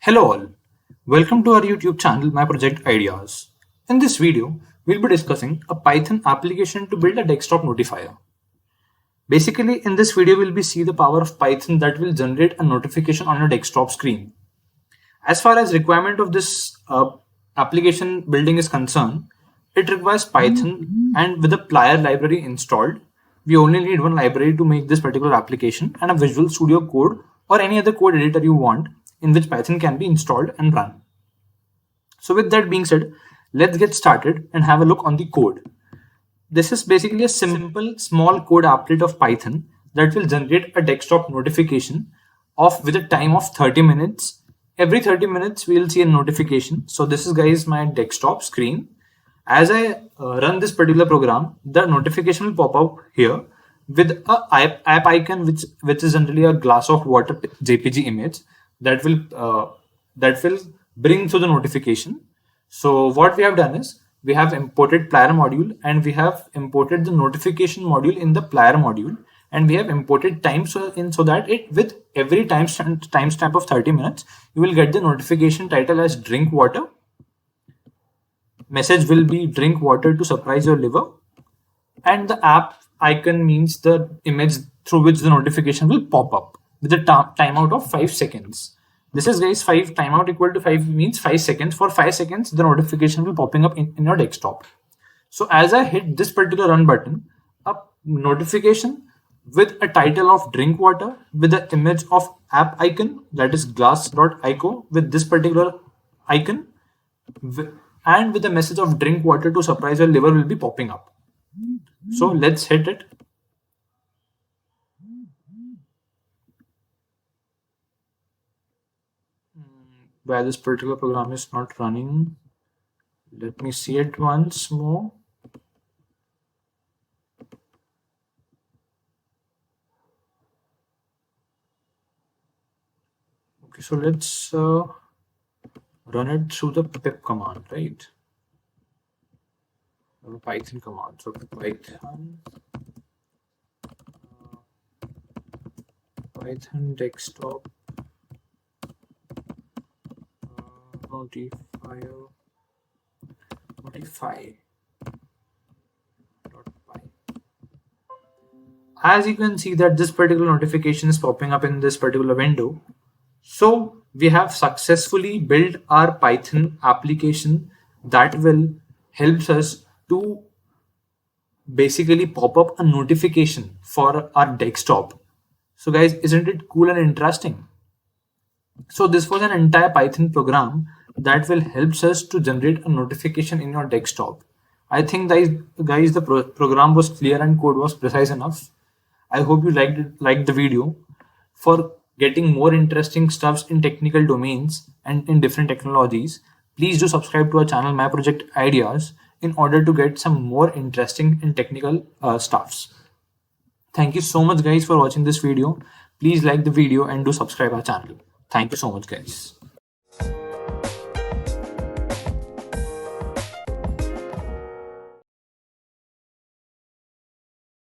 Hello all, welcome to our YouTube channel My Project Ideas. In this video, we'll be discussing a Python application to build a desktop notifier. Basically, in this video, we'll be see the power of Python that will generate a notification on your desktop screen. As far as requirement of this application building is concerned, it requires Python and with the Plyer library installed. We only need one library to make this particular application and a Visual Studio Code or any other code editor you want in which Python can be installed and run. So with that being said, let's get started and have a look on the code. This is basically a simple small code applet of Python that will generate a desktop notification with a time of 30 minutes. Every 30 minutes we'll see a notification. So this is guys my desktop screen. As I run this particular program, the notification will pop up here with a app icon which is generally a glass of water JPG image that will bring through the notification. So what we have done is we have imported Plyer module and we have imported the notification module in the Plyer module, and we have imported time so that it with every timestamp of 30 minutes you will get the notification title as drink water. Message will be drink water to surprise your liver, and the app icon means the image through which the notification will pop up with a timeout of 5 seconds. This is guys 5 timeout equal to 5 means 5 seconds. For 5 seconds the notification will popping up in your desktop. So as I hit this particular run button, a notification with a title of drink water with the image of app icon, that is glass.ico with this particular icon, and with the message of drink water to surprise your liver will be popping up. So let's hit it. Why this particular program is not running? Let me see it once more. Okay, so let's run it through the pip command, right? Or Python command. So Python desktop notify.py. As you can see that this particular notification is popping up in this particular window. So we have successfully built our Python application that will help us to basically pop up a notification for our desktop. So guys, isn't it cool and interesting? So this was an entire Python program that will help us to generate a notification in your desktop. I think guys the program was clear and code was precise enough. I hope you liked the video. For getting more interesting stuffs in technical domains and in different technologies, please do subscribe to our channel My Project Ideas in order to get some more interesting and technical stuffs. Thank you so much guys for watching this video. Please like the video and do subscribe our channel. Thank you so much guys.